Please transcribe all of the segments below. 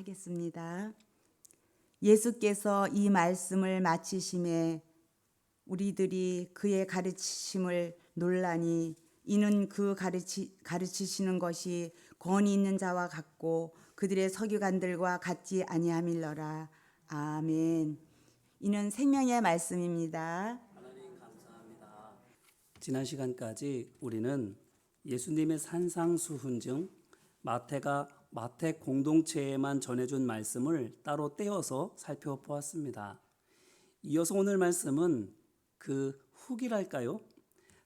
하겠습니다. 예수께서 이 말씀을 마치심에 우리들이 그의 가르치심을 놀라니 이는 그 가르치시는 것이 권위 있는 자와 같고 그들의 서기관들과 같지 아니함일러라. 아멘. 이는 생명의 말씀입니다. 하나님 감사합니다. 지난 시간까지 우리는 예수님의 산상수훈 마태가 마태 공동체에만 전해준 말씀을 따로 떼어서 살펴보았습니다. 이어서 오늘 말씀은 그 후기랄까요?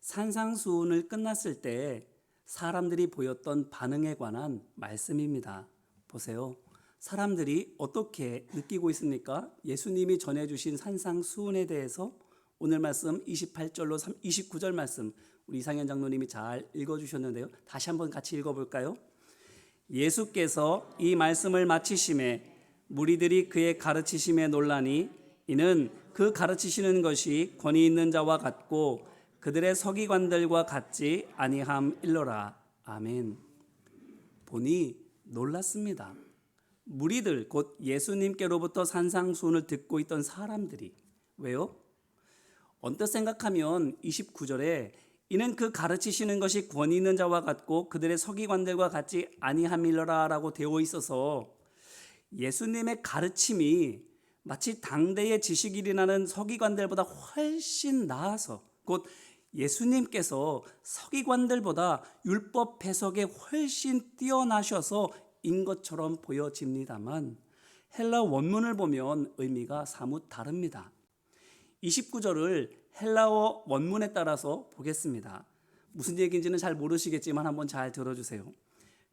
산상수훈을 끝났을 때 사람들이 보였던 반응에 관한 말씀입니다. 보세요. 사람들이 어떻게 느끼고 있습니까? 예수님이 전해주신 산상수훈에 대해서 오늘 말씀 28절로 29절 말씀 우리 이상현 장로님이 잘 읽어주셨는데요. 다시 한번 같이 읽어볼까요? 예수께서 이 말씀을 마치심에 무리들이 그의 가르치심에 놀라니 이는 그 가르치시는 것이 권위 있는 자와 같고 그들의 서기관들과 같지 아니함일러라. 아멘. 보니 놀랐습니다. 무리들 곧 예수님께로부터 산상수훈을 듣고 있던 사람들이 왜요? 언뜻 생각하면 29절에 이는 그 가르치시는 것이 권위 있는 자와 같고 그들의 서기관들과 같지 아니함일러라라고 되어 있어서 예수님의 가르침이 마치 당대의 지식인이라는 서기관들보다 훨씬 나아서 곧 예수님께서 서기관들보다 율법 해석에 훨씬 뛰어나셔서 인 것처럼 보여집니다만 헬라 원문을 보면 의미가 사뭇 다릅니다. 29절을 헬라어 원문에 따라서 보겠습니다. 무슨 얘기인지는 잘 모르시겠지만 한번 잘 들어주세요.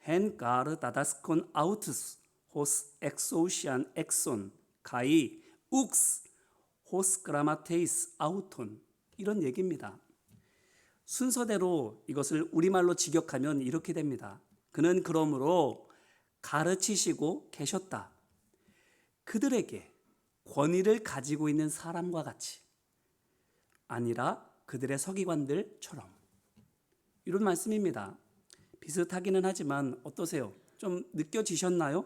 Hen gar dadaskon autus hos exousian exon kai ux hos grammateis auton 이런 얘기입니다. 순서대로 이것을 우리말로 직역하면 이렇게 됩니다. 그는 그러므로 가르치시고 계셨다. 그들에게 권위를 가지고 있는 사람과 같이 아니라 그들의 서기관들처럼 이런 말씀입니다. 비슷하기는 하지만 어떠세요? 좀 느껴지셨나요?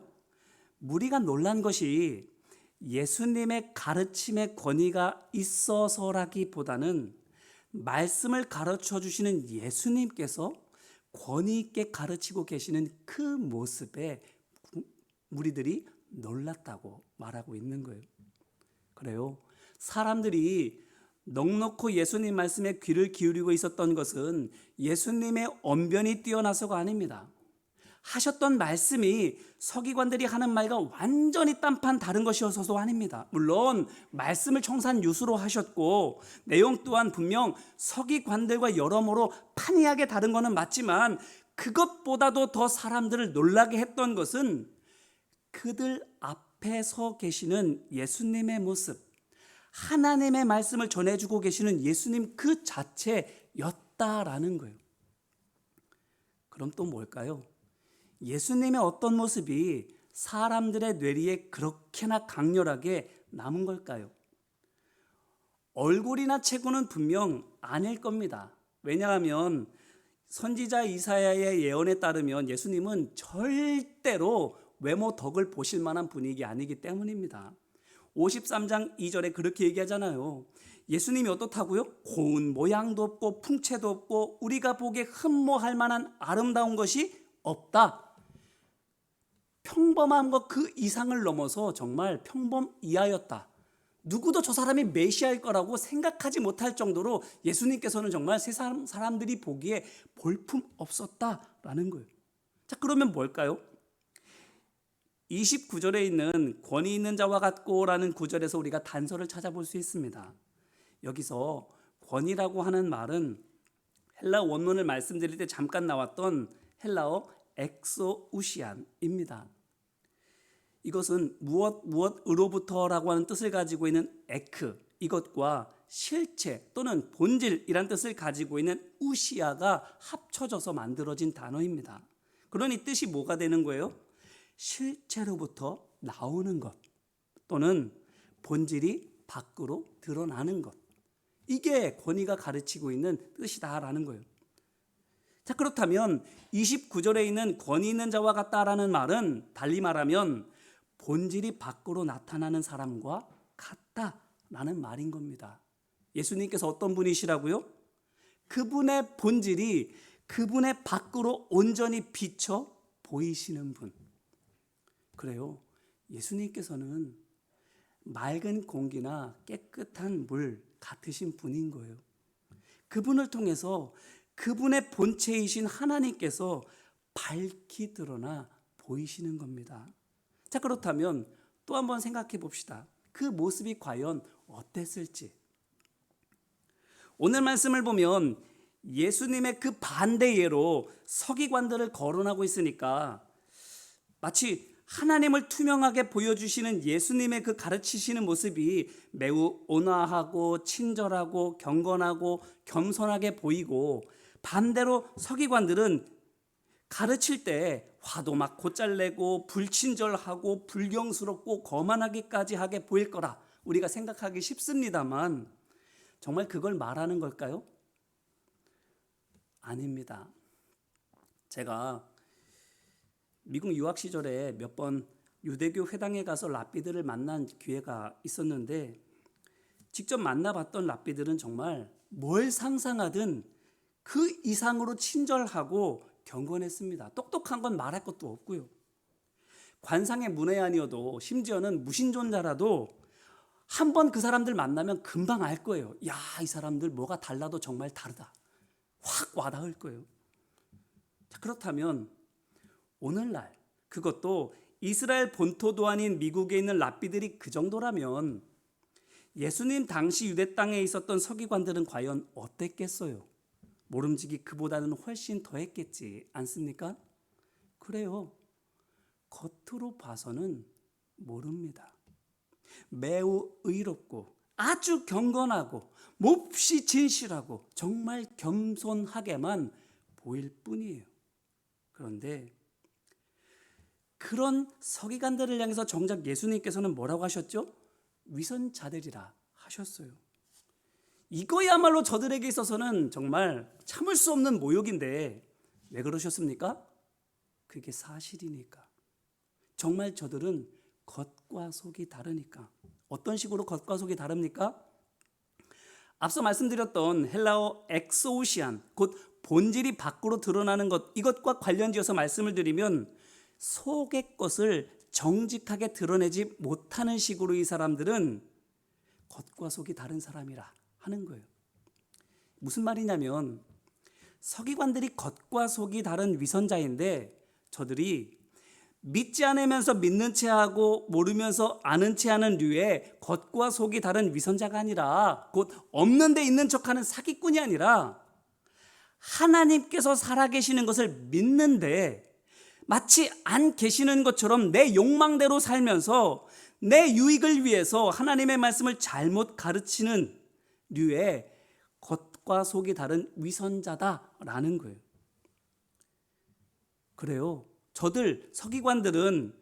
무리가 놀란 것이 예수님의 가르침의 권위가 있어서라기보다는 말씀을 가르쳐 주시는 예수님께서 권위 있게 가르치고 계시는 그 모습에 무리들이 놀랐다고 말하고 있는 거예요. 그래요. 사람들이 넉넉히 예수님 말씀에 귀를 기울이고 있었던 것은 예수님의 언변이 뛰어나서가 아닙니다. 하셨던 말씀이 서기관들이 하는 말과 완전히 딴판 다른 것이어서도 아닙니다. 물론 말씀을 청산유수로 하셨고 내용 또한 분명 서기관들과 여러모로 판이하게 다른 것은 맞지만 그것보다도 더 사람들을 놀라게 했던 것은 그들 앞에 서 계시는 예수님의 모습, 하나님의 말씀을 전해주고 계시는 예수님 그 자체였다라는 거예요. 그럼 또 뭘까요? 예수님의 어떤 모습이 사람들의 뇌리에 그렇게나 강렬하게 남은 걸까요? 얼굴이나 체구는 분명 아닐 겁니다. 왜냐하면 선지자 이사야의 예언에 따르면 예수님은 절대로 외모 덕을 보실 만한 분위기 아니기 때문입니다. 53장 2절에 그렇게 얘기하잖아요. 예수님이 어떻다고요? 고운 모양도 없고 풍채도 없고 우리가 보기에 흠모할 만한 아름다운 것이 없다. 평범한 것 그 이상을 넘어서 정말 평범 이하였다. 누구도 저 사람이 메시아일 거라고 생각하지 못할 정도로 예수님께서는 정말 세상 사람들이 보기에 볼품 없었다라는 거예요. 자, 그러면 뭘까요? 29절에 있는 권위 있는 자와 같고라는 구절에서 우리가 단서를 찾아볼 수 있습니다. 여기서 권위라고 하는 말은 헬라 원문을 말씀드릴 때 잠깐 나왔던 헬라어 엑소우시안입니다. 이것은 무엇으로부터라고 하는 뜻을 가지고 있는 에크, 이것과 실체 또는 본질이란 뜻을 가지고 있는 우시아가 합쳐져서 만들어진 단어입니다. 그러니 뜻이 뭐가 되는 거예요? 실체로부터 나오는 것 또는 본질이 밖으로 드러나는 것, 이게 권위가 가르치고 있는 뜻이다라는 거예요. 자, 그렇다면 29절에 있는 권위 있는 자와 같다라는 말은 달리 말하면 본질이 밖으로 나타나는 사람과 같다라는 말인 겁니다. 예수님께서 어떤 분이시라고요? 그분의 본질이 그분의 밖으로 온전히 비쳐 보이시는 분. 그래요. 예수님께서는 맑은 공기나 깨끗한 물 같으신 분인 거예요. 그분을 통해서 그분의 본체이신 하나님께서 밝히 드러나 보이시는 겁니다. 자, 그렇다면 또 한번 생각해 봅시다. 그 모습이 과연 어땠을지. 오늘 말씀을 보면 예수님의 그 반대 예로 서기관들을 거론하고 있으니까 마치 하나님을 투명하게 보여주시는 예수님의 그 가르치시는 모습이 매우 온화하고 친절하고 경건하고 겸손하게 보이고, 반대로 서기관들은 가르칠 때 화도 막 곧잘 내고 불친절하고 불경스럽고 거만하기까지 하게 보일 거라 우리가 생각하기 쉽습니다만, 정말 그걸 말하는 걸까요? 아닙니다. 제가 미국 유학 시절에 몇 번 유대교 회당에 가서 랍비들을 만난 기회가 있었는데, 직접 만나봤던 랍비들은 정말 뭘 상상하든 그 이상으로 친절하고 경건했습니다. 똑똑한 건 말할 것도 없고요. 관상의 문외한이어도 심지어는 무신존자라도 한 번 그 사람들 만나면 금방 알 거예요. 야, 이 사람들 뭐가 달라도 정말 다르다. 확 와닿을 거예요. 자, 그렇다면 오늘날, 그것도 이스라엘 본토도 아닌 미국에 있는 랍비들이 그 정도라면 예수님 당시 유대 땅에 있었던 서기관들은 과연 어땠겠어요? 모름지기 그보다는 훨씬 더했겠지 않습니까? 그래요. 겉으로 봐서는 모릅니다. 매우 의롭고 아주 경건하고 몹시 진실하고 정말 겸손하게만 보일 뿐이에요. 그런데 그런 서기관들을 향해서 정작 예수님께서는 뭐라고 하셨죠? 위선자들이라 하셨어요. 이거야말로 저들에게 있어서는 정말 참을 수 없는 모욕인데 왜 그러셨습니까? 그게 사실이니까. 정말 저들은 겉과 속이 다르니까. 어떤 식으로 겉과 속이 다릅니까? 앞서 말씀드렸던 헬라어 엑소우시안, 곧 본질이 밖으로 드러나는 것, 이것과 관련지어서 말씀을 드리면 속의 것을 정직하게 드러내지 못하는 식으로 이 사람들은 겉과 속이 다른 사람이라 하는 거예요. 무슨 말이냐면 서기관들이 겉과 속이 다른 위선자인데 저들이 믿지 않으면서 믿는 체하고 모르면서 아는 체하는 류의 겉과 속이 다른 위선자가 아니라, 곧 없는 데 있는 척하는 사기꾼이 아니라 하나님께서 살아계시는 것을 믿는데 마치 안 계시는 것처럼 내 욕망대로 살면서 내 유익을 위해서 하나님의 말씀을 잘못 가르치는 류의 겉과 속이 다른 위선자다라는 거예요. 그래요. 저들 서기관들은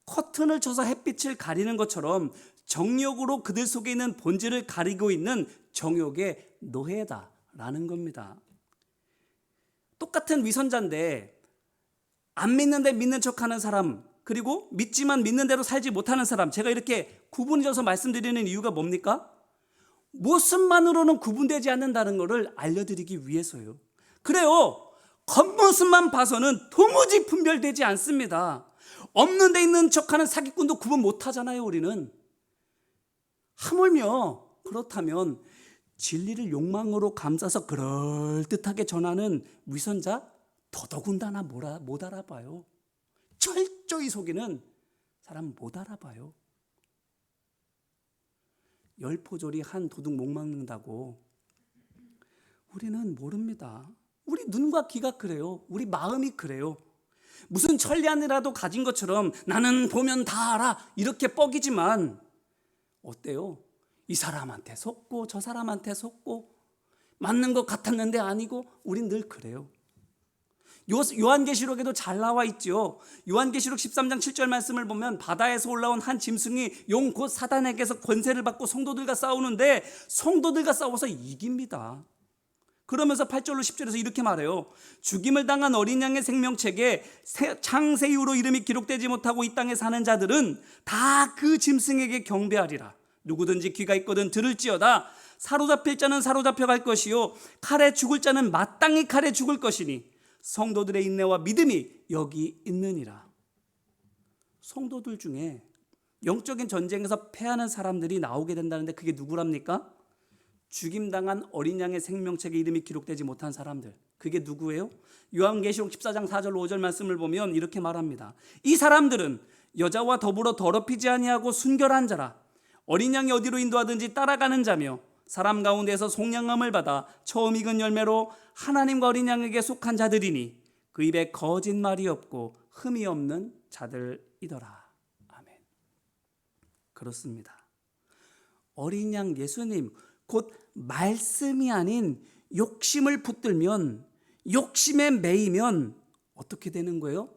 커튼을 쳐서 햇빛을 가리는 것처럼 정욕으로 그들 속에 있는 본질을 가리고 있는 정욕의 노예다라는 겁니다. 똑같은 위선자인데 안 믿는데 믿는 척하는 사람, 그리고 믿지만 믿는 대로 살지 못하는 사람, 제가 이렇게 구분해서 말씀드리는 이유가 뭡니까? 모습만으로는 구분되지 않는다는 것을 알려드리기 위해서요. 그래요. 겉모습만 봐서는 도무지 분별되지 않습니다. 없는 데 있는 척하는 사기꾼도 구분 못하잖아요, 우리는. 하물며 그렇다면 진리를 욕망으로 감싸서 그럴듯하게 전하는 위선자 더더군다나 못 알아봐요. 철저히 속이는 사람 못 알아봐요. 열포졸이 한 도둑 못 막는다고 우리는 모릅니다. 우리 눈과 귀가 그래요. 우리 마음이 그래요. 무슨 천리안이라도 가진 것처럼 나는 보면 다 알아 이렇게 뻐기지만 어때요? 이 사람한테 속고 저 사람한테 속고 맞는 것 같았는데 아니고 우린 늘 그래요. 요한계시록에도 잘 나와 있죠. 요한계시록 13장 7절 말씀을 보면 바다에서 올라온 한 짐승이 용 곧 사단에게서 권세를 받고 성도들과 싸우는데 성도들과 싸워서 이깁니다. 그러면서 8절로 10절에서 이렇게 말해요. 죽임을 당한 어린 양의 생명책에 창세 이후로 이름이 기록되지 못하고 이 땅에 사는 자들은 다 그 짐승에게 경배하리라. 누구든지 귀가 있거든 들을지어다. 사로잡힐 자는 사로잡혀 갈 것이요 칼에 죽을 자는 마땅히 칼에 죽을 것이니 성도들의 인내와 믿음이 여기 있느니라. 성도들 중에 영적인 전쟁에서 패하는 사람들이 나오게 된다는데 그게 누구랍니까? 죽임당한 어린 양의 생명책에 이름이 기록되지 못한 사람들. 그게 누구예요? 요한계시록 14장 4절 5절 말씀을 보면 이렇게 말합니다. 이 사람들은 여자와 더불어 더럽히지 아니하고 순결한 자라. 어린 양이 어디로 인도하든지 따라가는 자며 사람 가운데서 속량함을 받아 처음 익은 열매로 하나님과 어린 양에게 속한 자들이니 그 입에 거짓말이 없고 흠이 없는 자들이더라. 아멘. 그렇습니다. 어린 양 예수님 곧 말씀이 아닌 욕심을 붙들면, 욕심에 매이면 어떻게 되는 거예요?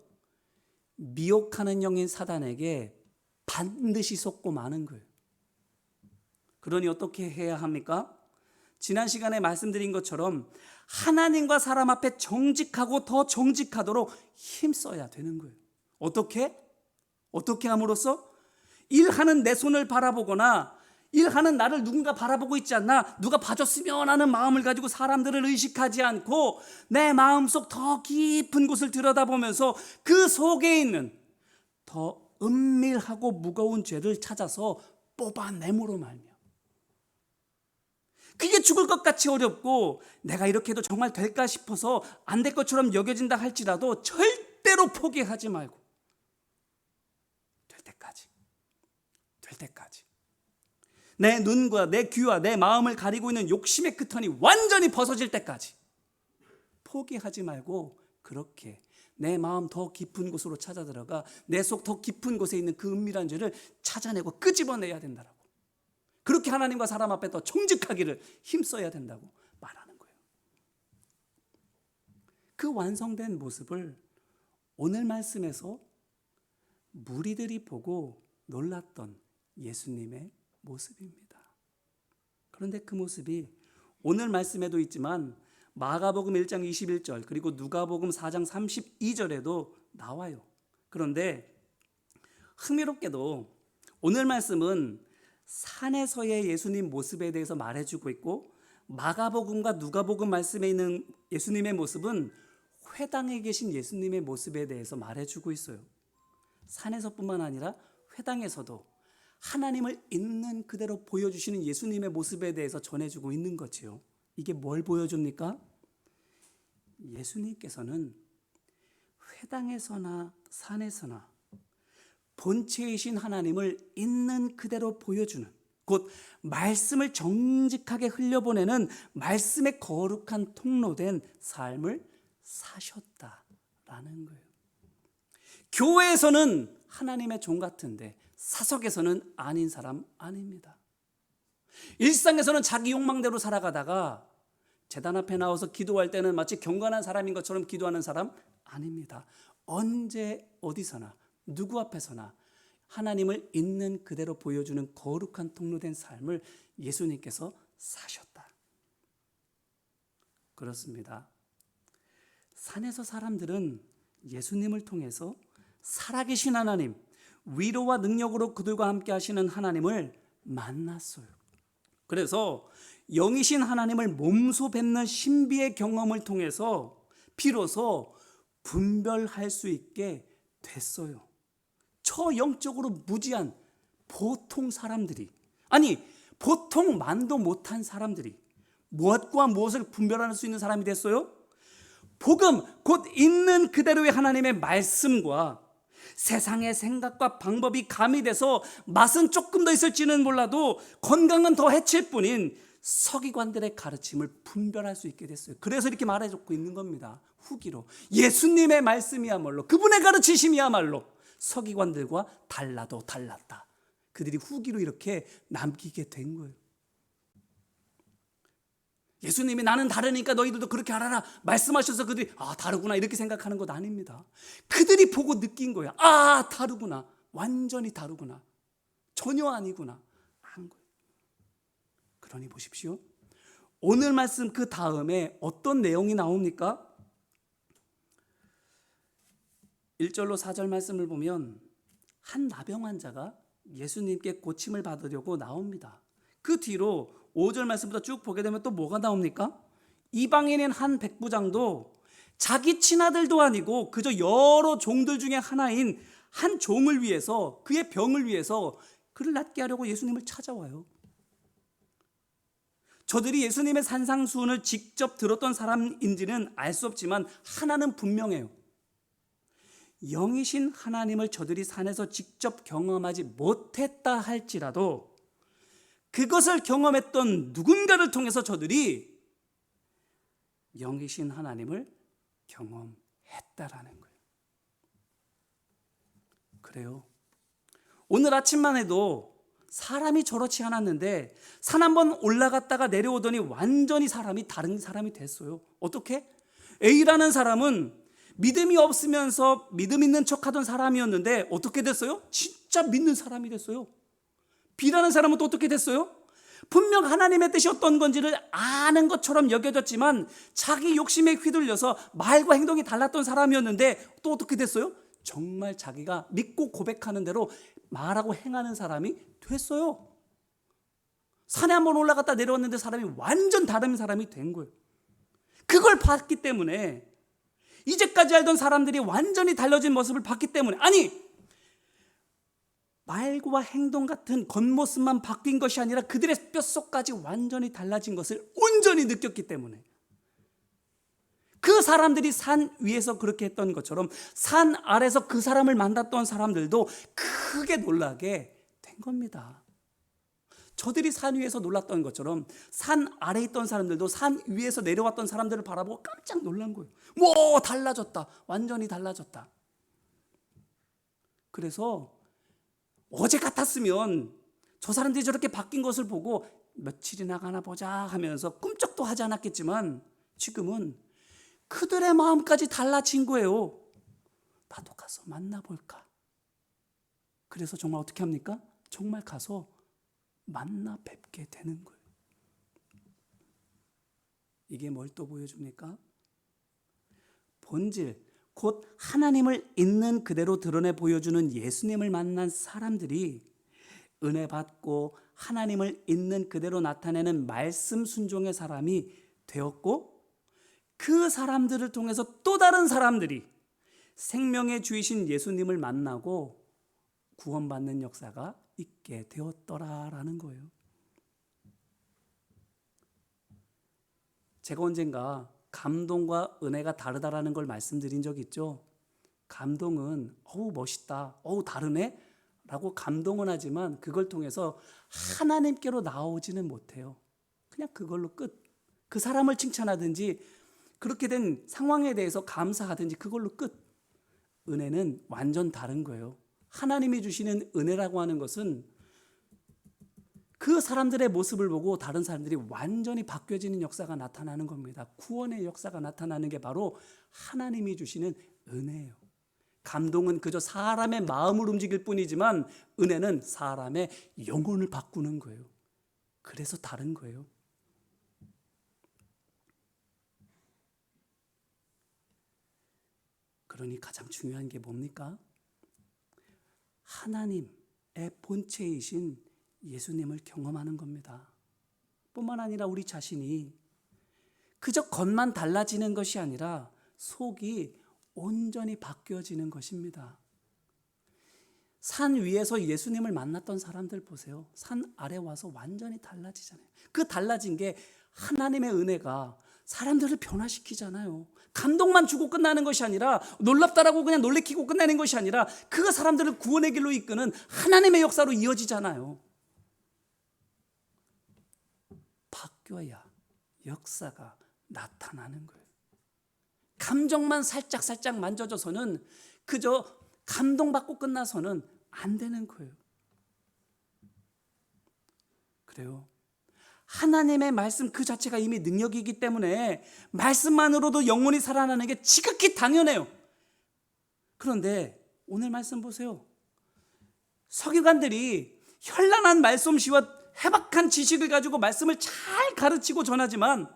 미혹하는 영인 사단에게 반드시 속고 마는 거예요. 그러니 어떻게 해야 합니까? 지난 시간에 말씀드린 것처럼 하나님과 사람 앞에 정직하고 더 정직하도록 힘써야 되는 거예요. 어떻게? 어떻게 함으로써? 일하는 내 손을 바라보거나 일하는 나를 누군가 바라보고 있지 않나, 누가 봐줬으면 하는 마음을 가지고 사람들을 의식하지 않고 내 마음속 더 깊은 곳을 들여다보면서 그 속에 있는 더 은밀하고 무거운 죄를 찾아서 뽑아내므로 말며, 그게 죽을 것 같이 어렵고 내가 이렇게 해도 정말 될까 싶어서 안 될 것처럼 여겨진다 할지라도 절대로 포기하지 말고 될 때까지 내 눈과 내 귀와 내 마음을 가리고 있는 욕심의 끄턴이 완전히 벗어질 때까지 포기하지 말고 그렇게 내 마음 더 깊은 곳으로 찾아 들어가 내 속 더 깊은 곳에 있는 그 은밀한 죄를 찾아내고 끄집어내야 된다라고. 그렇게 하나님과 사람 앞에 더 정직하기를 힘써야 된다고 말하는 거예요. 그 완성된 모습을 오늘 말씀에서 무리들이 보고 놀랐던 예수님의 모습입니다. 그런데 그 모습이 오늘 말씀에도 있지만 마가복음 1장 21절 그리고 누가복음 4장 32절에도 나와요. 그런데 흥미롭게도 오늘 말씀은 산에서의 예수님 모습에 대해서 말해주고 있고, 마가복음과 누가복음 말씀에 있는 예수님의 모습은 회당에 계신 예수님의 모습에 대해서 말해주고 있어요. 산에서뿐만 아니라 회당에서도 하나님을 있는 그대로 보여주시는 예수님의 모습에 대해서 전해주고 있는 거지요. 이게 뭘 보여줍니까? 예수님께서는 회당에서나 산에서나 본체이신 하나님을 있는 그대로 보여주는, 곧 말씀을 정직하게 흘려보내는 말씀의 거룩한 통로된 삶을 사셨다라는 거예요. 교회에서는 하나님의 종 같은데 사석에서는 아닌 사람 아닙니다. 일상에서는 자기 욕망대로 살아가다가 제단 앞에 나와서 기도할 때는 마치 경건한 사람인 것처럼 기도하는 사람 아닙니다. 언제 어디서나 누구 앞에서나 하나님을 있는 그대로 보여주는 거룩한 통로된 삶을 예수님께서 사셨다. 그렇습니다. 산에서 사람들은 예수님을 통해서 살아계신 하나님, 위로와 능력으로 그들과 함께 하시는 하나님을 만났어요. 그래서 영이신 하나님을 몸소 뵙는 신비의 경험을 통해서 비로소 분별할 수 있게 됐어요. 초영적으로 무지한 보통 사람들이, 아니 보통 만도 못한 사람들이 무엇과 무엇을 분별할 수 있는 사람이 됐어요? 복음, 곧 있는 그대로의 하나님의 말씀과 세상의 생각과 방법이 가미돼서 맛은 조금 더 있을지는 몰라도 건강은 더 해칠 뿐인 서기관들의 가르침을 분별할 수 있게 됐어요. 그래서 이렇게 말해주고 있는 겁니다. 후기로 예수님의 말씀이야말로, 그분의 가르치심이야말로 서기관들과 달라도 달랐다. 그들이 후기로 이렇게 남기게 된 거예요. 예수님이 나는 다르니까 너희들도 그렇게 알아라 말씀하셔서 그들이 다르구나 이렇게 생각하는 것 아닙니다. 그들이 보고 느낀 거야. 다르구나, 완전히 다르구나, 전혀 아니구나 한 거예요. 그러니 보십시오. 오늘 말씀 그 다음에 어떤 내용이 나옵니까? 1절로 4절 말씀을 보면 한 나병 환자가 예수님께 고침을 받으려고 나옵니다. 그 뒤로 5절 말씀부터 쭉 보게 되면 또 뭐가 나옵니까? 이방인인 한 백부장도 자기 친아들도 아니고 그저 여러 종들 중에 하나인 한 종을 위해서, 그의 병을 위해서 그를 낫게 하려고 예수님을 찾아와요. 저들이 예수님의 산상수훈을 직접 들었던 사람인지는 알 수 없지만 하나는 분명해요. 영이신 하나님을 저들이 산에서 직접 경험하지 못했다 할지라도 그것을 경험했던 누군가를 통해서 저들이 영이신 하나님을 경험했다라는 거예요. 그래요. 오늘 아침만 해도 사람이 저렇지 않았는데 산 한번 올라갔다가 내려오더니 완전히 사람이 다른 사람이 됐어요. 어떻게? A라는 사람은 믿음이 없으면서 믿음 있는 척하던 사람이었는데 어떻게 됐어요? 진짜 믿는 사람이 됐어요. B라는 사람은 또 어떻게 됐어요? 분명 하나님의 뜻이 어떤 건지를 아는 것처럼 여겨졌지만 자기 욕심에 휘둘려서 말과 행동이 달랐던 사람이었는데 또 어떻게 됐어요? 정말 자기가 믿고 고백하는 대로 말하고 행하는 사람이 됐어요. 산에 한번 올라갔다 내려왔는데 사람이 완전 다른 사람이 된 거예요. 그걸 봤기 때문에, 이제까지 알던 사람들이 완전히 달라진 모습을 봤기 때문에, 아니 말과 행동 같은 겉모습만 바뀐 것이 아니라 그들의 뼛속까지 완전히 달라진 것을 온전히 느꼈기 때문에, 그 사람들이 산 위에서 그렇게 했던 것처럼 산 아래서 그 사람을 만났던 사람들도 크게 놀라게 된 겁니다. 저들이 산 위에서 놀랐던 것처럼 산 아래에 있던 사람들도 산 위에서 내려왔던 사람들을 바라보고 깜짝 놀란 거예요. 뭐 달라졌다, 완전히 달라졌다. 그래서 어제 같았으면 저 사람들이 저렇게 바뀐 것을 보고 며칠이나 가나 보자 하면서 꿈쩍도 하지 않았겠지만 지금은 그들의 마음까지 달라진 거예요. 나도 가서 만나볼까. 그래서 정말 어떻게 합니까? 정말 가서 만나 뵙게 되는 거예요. 이게 뭘 또 보여줍니까? 본질, 곧 하나님을 있는 그대로 드러내 보여주는 예수님을 만난 사람들이 은혜 받고 하나님을 있는 그대로 나타내는 말씀 순종의 사람이 되었고, 그 사람들을 통해서 또 다른 사람들이 생명의 주이신 예수님을 만나고 구원받는 역사가 있게 되었더라라는 거예요. 제가 언젠가 감동과 은혜가 다르다라는 걸 말씀드린 적 있죠. 감동은 어우 멋있다, 어우 다르네 라고 감동은 하지만 그걸 통해서 하나님께로 나오지는 못해요. 그냥 그걸로 끝. 그 사람을 칭찬하든지 그렇게 된 상황에 대해서 감사하든지 그걸로 끝. 은혜는 완전 다른 거예요. 하나님이 주시는 은혜라고 하는 것은 그 사람들의 모습을 보고 다른 사람들이 완전히 바뀌어지는 역사가 나타나는 겁니다. 구원의 역사가 나타나는 게 바로 하나님이 주시는 은혜예요. 감동은 그저 사람의 마음을 움직일 뿐이지만 은혜는 사람의 영혼을 바꾸는 거예요. 그래서 다른 거예요. 그러니 가장 중요한 게 뭡니까? 하나님의 본체이신 예수님을 경험하는 겁니다. 뿐만 아니라 우리 자신이 그저 겉만 달라지는 것이 아니라 속이 온전히 바뀌어지는 것입니다. 산 위에서 예수님을 만났던 사람들 보세요. 산 아래 와서 완전히 달라지잖아요. 그 달라진 게 하나님의 은혜가 사람들을 변화시키잖아요. 감동만 주고 끝나는 것이 아니라, 놀랍다라고 그냥 놀래키고 끝내는 것이 아니라 그 사람들을 구원의 길로 이끄는 하나님의 역사로 이어지잖아요. 바뀌어야 역사가 나타나는 거예요. 감정만 살짝 만져져서는, 그저 감동받고 끝나서는 안 되는 거예요. 그래요. 하나님의 말씀 그 자체가 이미 능력이기 때문에 말씀만으로도 영혼이 살아나는 게 지극히 당연해요. 그런데 오늘 말씀 보세요. 서기관들이 현란한 말솜씨와 해박한 지식을 가지고 말씀을 잘 가르치고 전하지만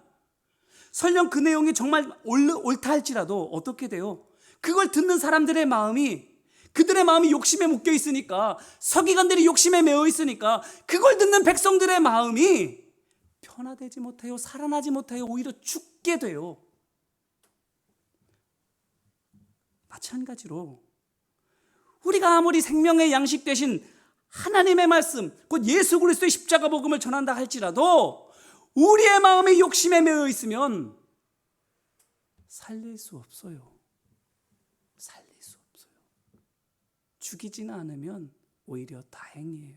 설령 그 내용이 정말 옳다 할지라도 어떻게 돼요? 그걸 듣는 사람들의 마음이, 그들의 마음이 욕심에 묶여 있으니까, 서기관들이 욕심에 매여 있으니까 그걸 듣는 백성들의 마음이 변화되지 못해요. 살아나지 못해요. 오히려 죽게 돼요. 마찬가지로 우리가 아무리 생명의 양식 대신 하나님의 말씀, 곧 예수 그리스도의 십자가 복음을 전한다 할지라도 우리의 마음이 욕심에 매여 있으면 살릴 수 없어요. 살릴 수 없어요. 죽이지는 않으면 오히려 다행이에요.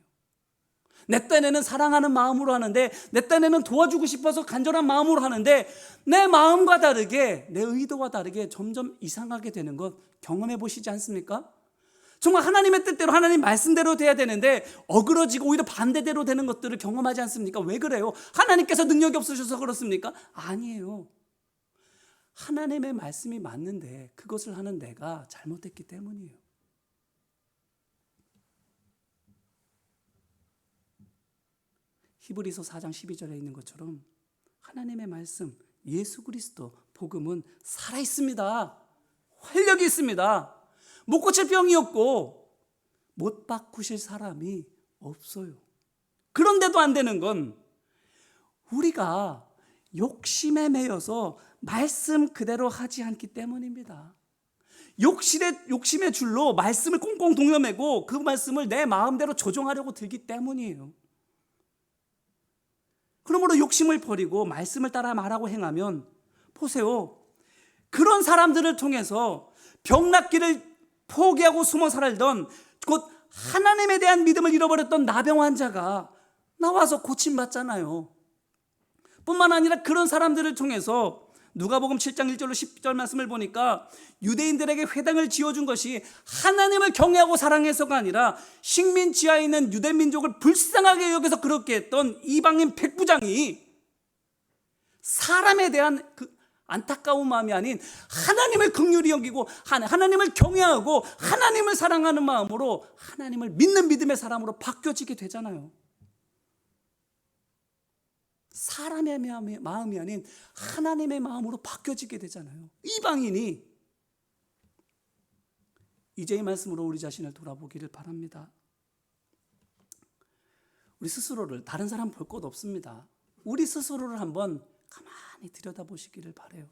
내 딴에는 사랑하는 마음으로 하는데, 내 딴에는 도와주고 싶어서 간절한 마음으로 하는데, 내 마음과 다르게, 내 의도와 다르게 점점 이상하게 되는 것 경험해 보시지 않습니까? 정말 하나님의 뜻대로, 하나님 말씀대로 돼야 되는데 어그러지고 오히려 반대대로 되는 것들을 경험하지 않습니까? 왜 그래요? 하나님께서 능력이 없으셔서 그렇습니까? 아니에요. 하나님의 말씀이 맞는데 그것을 하는 내가 잘못했기 때문이에요. 히브리서 4장 12절에 있는 것처럼 하나님의 말씀, 예수 그리스도 복음은 살아있습니다. 활력이 있습니다. 못 고칠 병이 없고 못 바꾸실 사람이 없어요. 그런데도 안 되는 건 우리가 욕심에 매여서 말씀 그대로 하지 않기 때문입니다. 욕심의 줄로 말씀을 꽁꽁 동여매고 그 말씀을 내 마음대로 조종하려고 들기 때문이에요. 그러므로 욕심을 버리고 말씀을 따라 말하고 행하면, 보세요, 그런 사람들을 통해서 병낫기를 포기하고 숨어 살던, 곧 하나님에 대한 믿음을 잃어버렸던 나병 환자가 나와서 고침받잖아요. 뿐만 아니라 그런 사람들을 통해서 누가복음 7장 1절로 10절 말씀을 보니까 유대인들에게 회당을 지어준 것이 하나님을 경외하고 사랑해서가 아니라 식민 지하에 있는 유대 민족을 불쌍하게 여겨서 그렇게 했던 이방인 백부장이 사람에 대한 그 안타까운 마음이 아닌 하나님을 긍휼히 여기고 하나님을 경외하고 하나님을 사랑하는 마음으로 하나님을 믿는 믿음의 사람으로 바뀌어지게 되잖아요. 사람의 마음이 아닌 하나님의 마음으로 바뀌어지게 되잖아요. 이방인이. 이제 이 말씀으로 우리 자신을 돌아보기를 바랍니다. 우리 스스로를, 다른 사람 볼 것 없습니다. 우리 스스로를 한번 가만히 들여다보시기를 바라요.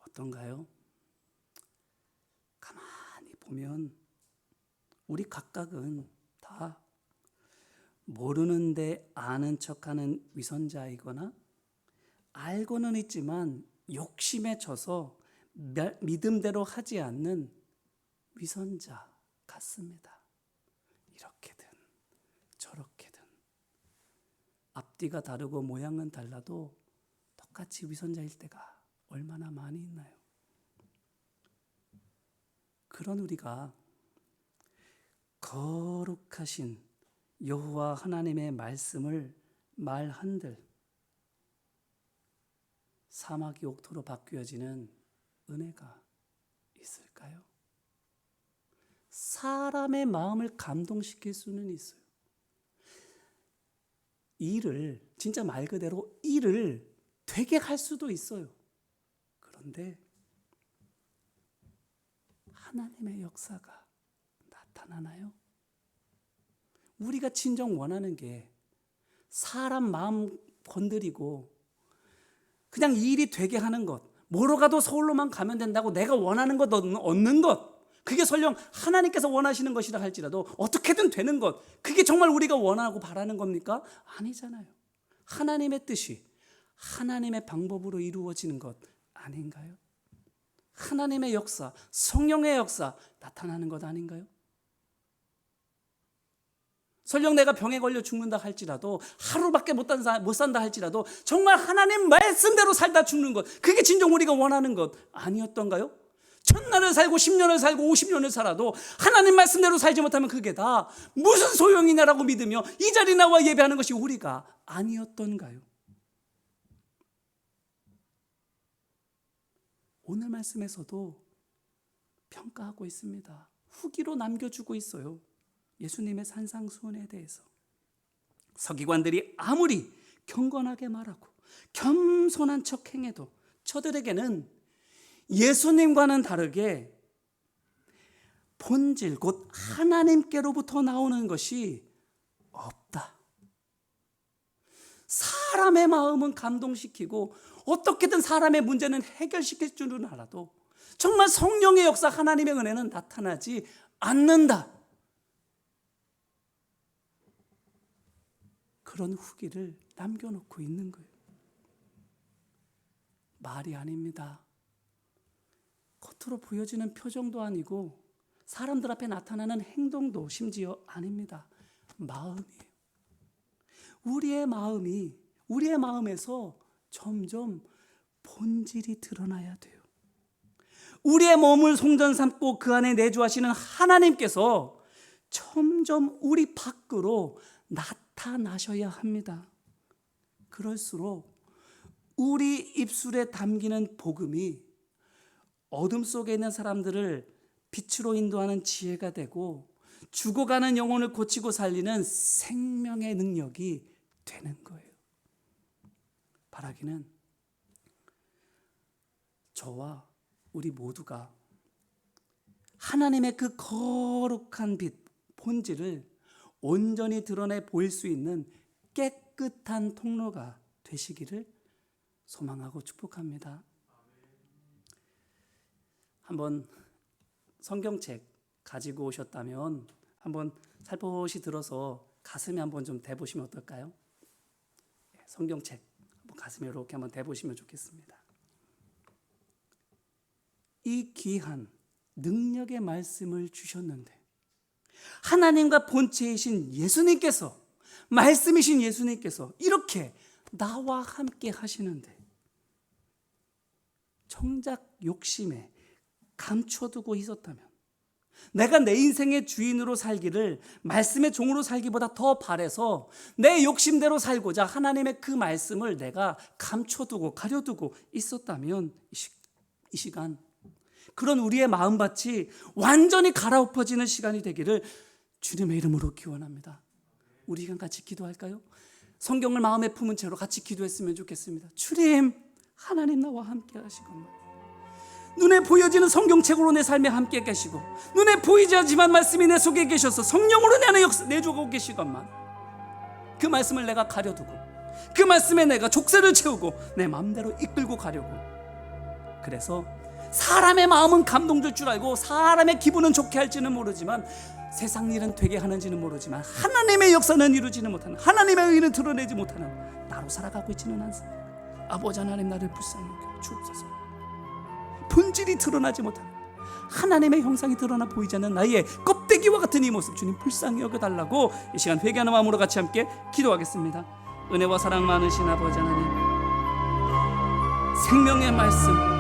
어떤가요? 가만히 보면 우리 각각은 다 모르는데 아는 척하는 위선자이거나 알고는 있지만 욕심에 져서 믿음대로 하지 않는 위선자 같습니다. 이렇게든 저렇게든 앞뒤가 다르고 모양은 달라도 똑같이 위선자일 때가 얼마나 많이 있나요? 그런 우리가 거룩하신 여호와 하나님의 말씀을 말한들 사막이 옥토로 바뀌어지는 은혜가 있을까요? 사람의 마음을 감동시킬 수는 있어요. 일을, 진짜 말 그대로 일을 되게 할 수도 있어요. 그런데 하나님의 역사가 나타나나요? 우리가 진정 원하는 게 사람 마음 건드리고 그냥 일이 되게 하는 것, 뭐로 가도 서울로만 가면 된다고 내가 원하는 것 얻는 것, 그게 설령 하나님께서 원하시는 것이라 할지라도 어떻게든 되는 것, 그게 정말 우리가 원하고 바라는 겁니까? 아니잖아요. 하나님의 뜻이 하나님의 방법으로 이루어지는 것 아닌가요? 하나님의 역사, 성령의 역사 나타나는 것 아닌가요? 설령 내가 병에 걸려 죽는다 할지라도, 하루밖에 못 산다 할지라도 정말 하나님 말씀대로 살다 죽는 것, 그게 진정 우리가 원하는 것 아니었던가요? 1000날을 살고 10년을 살고 50년을 살아도 하나님 말씀대로 살지 못하면 그게 다 무슨 소용이냐라고 믿으며 이 자리에 나와 예배하는 것이 우리가 아니었던가요? 오늘 말씀에서도 평가하고 있습니다. 후기로 남겨주고 있어요. 예수님의 산상수훈에 대해서 서기관들이 아무리 경건하게 말하고 겸손한 척 행해도 저들에게는 예수님과는 다르게 본질 곧 하나님께로부터 나오는 것이 없다. 사람의 마음은 감동시키고 어떻게든 사람의 문제는 해결시킬 줄은 알아도 정말 성령의 역사, 하나님의 은혜는 나타나지 않는다. 그런 후기를 남겨놓고 있는 거예요. 말이 아닙니다. 겉으로 보여지는 표정도 아니고 사람들 앞에 나타나는 행동도 심지어 아닙니다. 마음이에요. 우리의 마음에서 점점 본질이 드러나야 돼요. 우리의 몸을 송전 삼고 그 안에 내주하시는 하나님께서 점점 우리 밖으로 나타나셔야 합니다. 그럴수록 우리 입술에 담기는 복음이 어둠 속에 있는 사람들을 빛으로 인도하는 지혜가 되고 죽어가는 영혼을 고치고 살리는 생명의 능력이 되는 거예요. 바라기는 저와 우리 모두가 하나님의 그 거룩한 빛, 본질을 온전히 드러내 보일 수 있는 깨끗한 통로가 되시기를 소망하고 축복합니다. 한번 성경책 가지고 오셨다면 한번 살포시 들어서 가슴에 한번 좀 대보시면 어떨까요? 성경책 한번 가슴에 이렇게 한번 대보시면 좋겠습니다. 이 귀한 능력의 말씀을 주셨는데 하나님과 본체이신 예수님께서, 말씀이신 예수님께서 이렇게 나와 함께 하시는데 정작 욕심에 감춰두고 있었다면, 내가 내 인생의 주인으로 살기를 말씀의 종으로 살기보다 더 바래서 내 욕심대로 살고자 하나님의 그 말씀을 내가 감춰두고 가려두고 있었다면 이 시간 그런 우리의 마음밭이 완전히 갈아엎어지는 시간이 되기를 주님의 이름으로 기원합니다. 우리가 같이 기도할까요? 성경을 마음에 품은 채로 같이 기도했으면 좋겠습니다. 주님, 하나님 나와 함께 하시건만 눈에 보여지는 성경책으로 내 삶에 함께 계시고 눈에 보이지 않지만 말씀이 내 속에 계셔서 성령으로 내 안에 내주고 계시건만 그 말씀을 내가 가려두고 그 말씀에 내가 족쇄를 채우고 내 마음대로 이끌고 가려고, 그래서 사람의 마음은 감동 줄 줄 알고 사람의 기분은 좋게 할지는 모르지만 세상 일은 되게 하는지는 모르지만 하나님의 역사는 이루지는 못하는, 하나님의 의는 드러내지 못하는 나로 살아가고 있지는 않습니다. 아버지 하나님, 나를 불쌍히 여겨 주옵소서. 본질이 드러나지 못하는, 하나님의 형상이 드러나 보이지 않는 나의 껍데기와 같은 이 모습 주님 불쌍히 여겨달라고 이 시간 회개하는 마음으로 같이 함께 기도하겠습니다. 은혜와 사랑 많으신 아버지 하나님, 생명의 말씀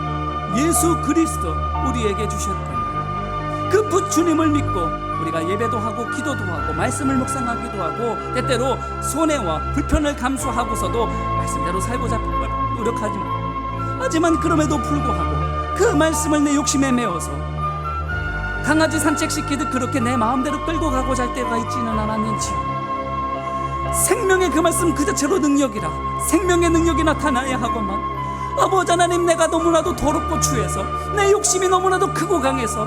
예수 그리스도 우리에게 주셨거니 그 주님을 믿고 우리가 예배도 하고 기도도 하고 말씀을 묵상하기도 하고 때때로 손해와 불편을 감수하고서도 말씀대로 살고자 노력하지만 그럼에도 불구하고 그 말씀을 내 욕심에 메워서 강아지 산책시키듯 그렇게 내 마음대로 끌고 가고자 할 때가 있지는 않았는지, 생명의 그 말씀 그 자체로 능력이라 생명의 능력이 나타나야 하고만 아버지 하나님, 내가 너무나도 더럽고 추해서 내 욕심이 너무나도 크고 강해서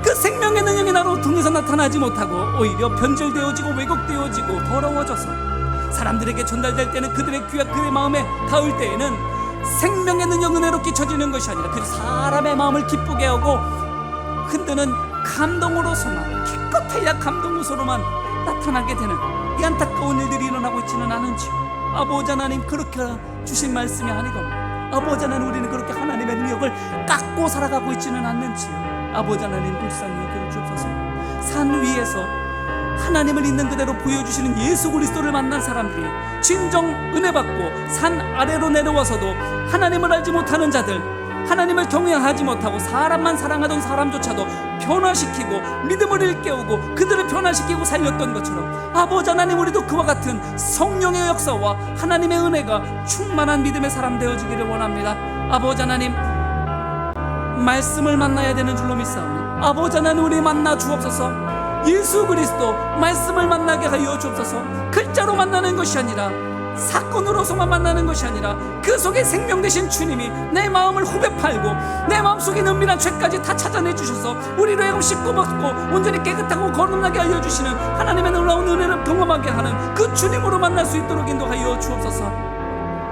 그 생명의 능력이 나로 통해서 나타나지 못하고 오히려 변질되어지고 왜곡되어지고 더러워져서 사람들에게 전달될 때는 그들의 귀와 그의 마음에 닿을 때에는 생명의 능력 은혜로 끼쳐지는 것이 아니라 그 사람의 마음을 기쁘게 하고 흔드는 감동으로서만, 기껏해야 감동 요소로만 나타나게 되는 이 안타까운 일들이 일어나고 있지는 않은지, 아버지 하나님, 그렇게 주신 말씀이 아니건 아버지 하나님, 우리는 그렇게 하나님의 능력을 깎고 살아가고 있지는 않는지 아버지 하나님 불쌍히 여겨 주옵소서. 산 위에서 하나님을 있는 그대로 보여주시는 예수 그리스도를 만난 사람들이 진정 은혜 받고 산 아래로 내려와서도 하나님을 알지 못하는 자들, 하나님을 경외하지 못하고 사람만 사랑하던 사람조차도 변화시키고 믿음을 일깨우고 그들을 변화시키고 살렸던 것처럼 아버지 하나님, 우리도 그와 같은 성령의 역사와 하나님의 은혜가 충만한 믿음의 사람 되어지기를 원합니다. 아버지 하나님, 말씀을 만나야 되는 줄로 믿사오니 아버지 하나님, 우리 만나 주옵소서. 예수 그리스도 말씀을 만나게 하여 주옵소서. 글자로 만나는 것이 아니라 사건으로서만 만나는 것이 아니라 그 속에 생명 되신 주님이 내 마음을 후벼 팔고 내 마음속에 있는 은밀한 죄까지 다 찾아내 주셔서 우리로 하여금 씻고 벗고 온전히 깨끗하고 거룩하게 하여 주시는 하나님의 놀라운 은혜를 경험하게 하는 그 주님으로 만날 수 있도록 인도하여 주옵소서.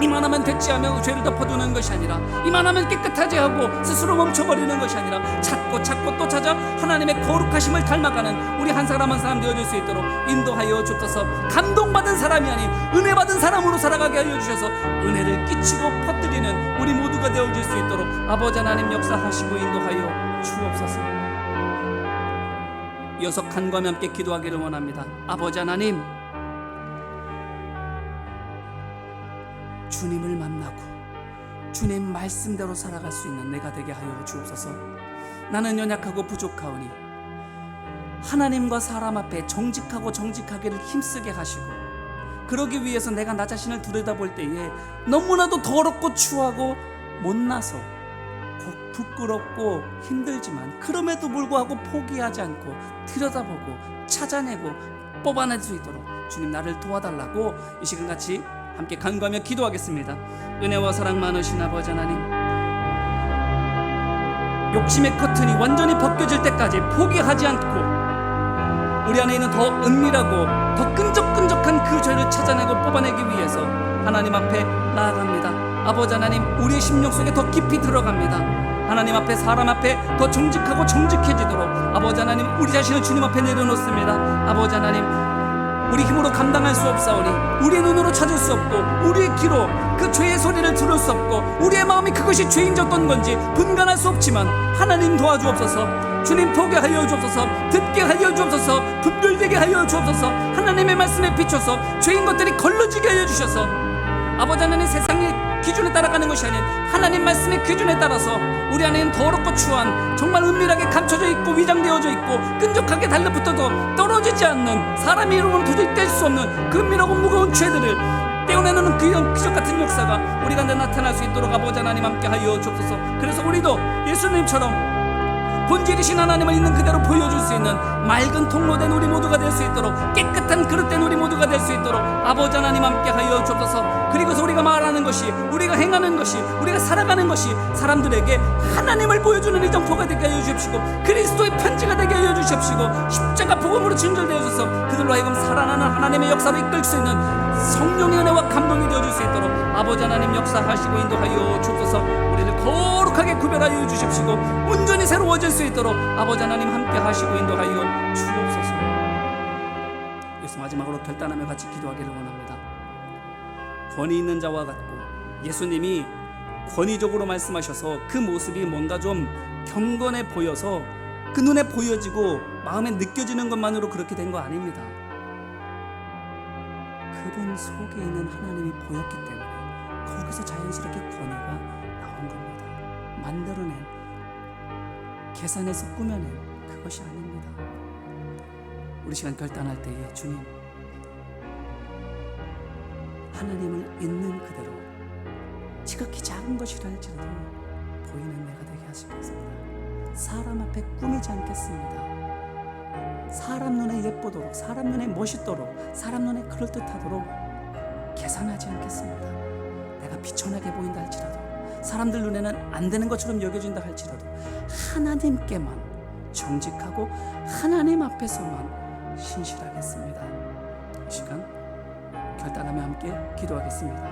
이만하면 됐지 하며 죄를 덮어두는 것이 아니라, 이만하면 깨끗하지 하고 스스로 멈춰버리는 것이 아니라 찾고 또 찾아 하나님의 거룩하심을 닮아가는 우리 한 사람 한 사람 되어줄 수 있도록 인도하여 주옵소서. 감동받은 사람이 아닌 은혜받은 사람으로 살아가게 하여 주셔서 은혜를 끼치고 퍼뜨리는 우리 모두가 되어줄 수 있도록 아버지 하나님 역사하시고 인도하여 주옵소서. 이어서 간구하며 함께 기도하기를 원합니다. 아버지 하나님, 주님을 만나고 주님 말씀대로 살아갈 수 있는 내가 되게 하여 주옵소서. 나는 연약하고 부족하오니 하나님과 사람 앞에 정직하기를 힘쓰게 하시고, 그러기 위해서 내가 나 자신을 들여다볼 때에 너무나도 더럽고 추하고 못나서 부끄럽고 힘들지만 그럼에도 불구하고 포기하지 않고 들여다보고 찾아내고 뽑아낼 수 있도록 주님 나를 도와달라고 이 시간같이 함께 간구하며 기도하겠습니다. 은혜와 사랑 많으신 아버지 하나님, 욕심의 커튼이 완전히 벗겨질 때까지 포기하지 않고 우리 안에 있는 더 은밀하고 더 끈적끈적한 그 죄를 찾아내고 뽑아내기 위해서 하나님 앞에 나아갑니다. 아버지 하나님, 우리의 심령 속에 더 깊이 들어갑니다. 하나님 앞에, 사람 앞에 더 정직하고 정직해지도록 아버지 하나님, 우리 자신을 주님 앞에 내려놓습니다. 아버지 하나님, 우리 힘으로 감당할 수 없사오니, 우리의 눈으로 찾을 수 없고 우리의 귀로 그 죄의 소리를 들을 수 없고 우리의 마음이 그것이 죄인졌던 건지 분간할 수 없지만 하나님 도와주옵소서. 주님 보게 하여 주옵소서. 듣게 하여 주옵소서. 분별되게 하여 주옵소서. 하나님의 말씀에 비춰서 죄인 것들이 걸러지게 하여 주셔서 아버지 하나님, 세상의 기준에 따라가는 것이 아닌 하나님 말씀의 기준에 따라서 우리 안에는 더럽고 추한, 정말 은밀하게 감춰져 있고 위장되어져 있고 끈적하게 달라붙어도 떨어지지 않는, 사람의 이름으로 도저히 뗄 수 없는 은밀하고 무거운 죄들을 떼어내는 그 기적 같은 역사가 우리 가운데 나타날 수 있도록 아버지 하나님 함께 하여 주옵소서. 그래서 우리도 예수님처럼 본질이신 하나님을 있는 그대로 보여줄 수 있는 맑은 통로된 우리 모두가 될 수 있도록, 깨끗한 그릇된 우리 모두가 될 수 있도록 아버지 하나님 함께 하여 주옵소서. 그리고서 우리가 말하는 것이, 우리가 행하는 것이, 우리가 살아가는 것이 사람들에게 하나님을 보여주는 이정표가 되게 하여 주십시고, 그리스도의 편지가 되게 하여 주십시고, 십자가 복음으로 진절되어 주셔서 그들로 하여금 살아나는 하나님의 역사로 이끌 수 있는 성령의 은혜와 감동이 되어줄 수 있도록 아버지 하나님 역사하시고 인도하여 주옵소서. 우리를 거룩하게 구별하여 주십시고 온전히 새로워질 수 있도록 아버지 하나님 함께 하시고 인도하여 주옵소서. 예수 마지막으로 결단하며 같이 기도하기를 원합니다. 권위 있는 자와 같고, 예수님이 권위적으로 말씀하셔서 그 모습이 뭔가 좀 경건해 보여서 그 눈에 보여지고 마음에 느껴지는 것만으로 그렇게 된 거 아닙니다. 그분 속에 있는 하나님이 보였기 때문에 거기서 자연스럽게 권위가 나온 겁니다. 만들어낸, 계산해서 꾸며낸 그것이 아닙니다. 우리 시간 결단할 때에 주님, 하나님을 있는 그대로 지극히 작은 것이라 할지라도 보이는 내가 되게 하시겠습니다. 사람 앞에 꾸미지 않겠습니다. 사람 눈에 예쁘도록, 사람 눈에 멋있도록, 사람 눈에 그럴듯하도록 계산하지 않겠습니다. 내가 비천하게 보인다 할지라도, 사람들 눈에는 안 되는 것처럼 여겨진다 할지라도 하나님께만 정직하고 하나님 앞에서만 신실하겠습니다. 이 시간 결단하며 함께 기도하겠습니다.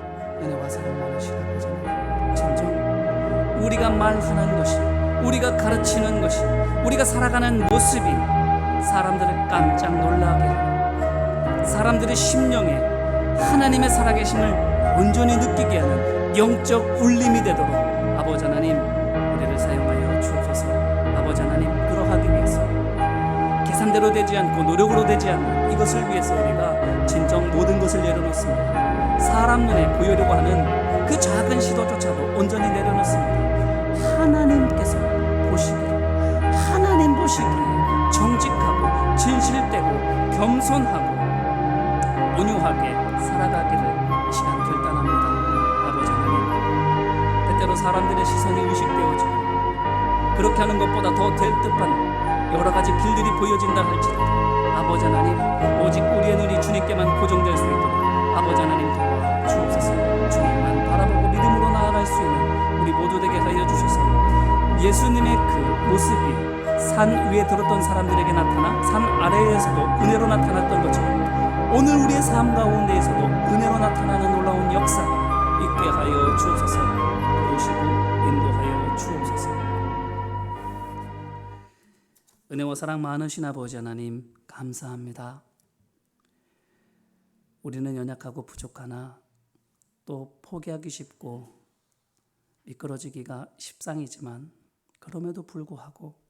은혜와 사랑 많으신 아버지 하나님, 진정 우리가 말하는 것이, 우리가 가르치는 것이, 우리가 살아가는 모습이 사람들을 깜짝 놀라게 하고 사람들의 심령에 하나님의 살아계심을 온전히 느끼게 하는 영적 울림이 되도록 아버지 하나님 우리를 사용하여 주옵소서. 아버지 하나님, 그러하기 위해서 계산대로 되지 않고 노력으로 되지 않는 이것을 위해서 우리가 진정 모든 것을 내려놓습니다. 사람 눈에 보이려고 하는 그 작은 시도조차도 온전히 내려놓습니다. 하나님께서 보시기에, 하나님 보시기에 정직하고 진실되고 겸손하고 온유하게 살아가기를 이 시간 결단합니다. 아버지 하나님, 때때로 사람들의 시선이 의식되어지고 그렇게 하는 것보다 더 될 듯한 여러 가지 길들이 보여진다 할지라도 아버지 하나님, 오직 우리의 눈이 주님께만 고정될 수 있도록 아버지 하나님 도와 주옵소서. 주님만 바라보고 믿음으로 나아갈 수 있는 우리 모두 되게 하여 주셔서 예수님의 그 모습이 산 위에 들었던 사람들에게 나타나 산 아래에서도 은혜로 나타났던 것처럼 오늘 우리의 삶 가운데에서도 은혜로 나타나는 놀라운 역사가 있게 하여 주옵소서. 도우시고 인도하여 주옵소서. 은혜와 사랑 많으신 아버지 하나님 감사합니다. 우리는 연약하고 부족하나 또 포기하기 쉽고 미끄러지기가 십상이지만 그럼에도 불구하고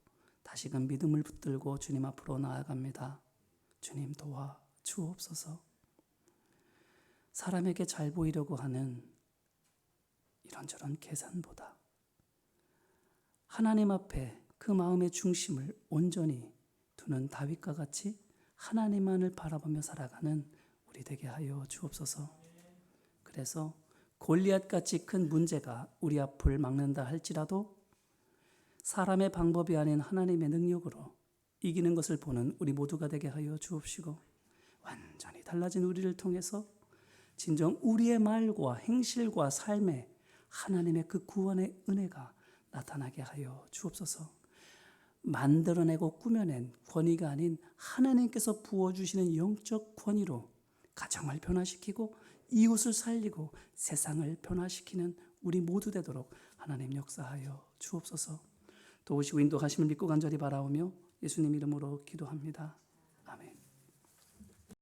다시금 믿음을 붙들고 주님 앞으로 나아갑니다. 주님 도와 주옵소서. 사람에게 잘 보이려고 하는 이런저런 계산보다 하나님 앞에 그 마음의 중심을 온전히 두는 다윗과 같이 하나님만을 바라보며 살아가는 우리 되게 하여 주옵소서. 그래서 골리앗같이 큰 문제가 우리 앞을 막는다 할지라도 사람의 방법이 아닌 하나님의 능력으로 이기는 것을 보는 우리 모두가 되게 하여 주옵시고 완전히 달라진 우리를 통해서 진정 우리의 말과 행실과 삶에 하나님의 그 구원의 은혜가 나타나게 하여 주옵소서. 만들어내고 꾸며낸 권위가 아닌 하나님께서 부어주시는 영적 권위로 가정을 변화시키고 이웃을 살리고 세상을 변화시키는 우리 모두 되도록 하나님 역사하여 주옵소서. 도우시고 인도하심을 믿고 간절히 바라오며 예수님 이름으로 기도합니다.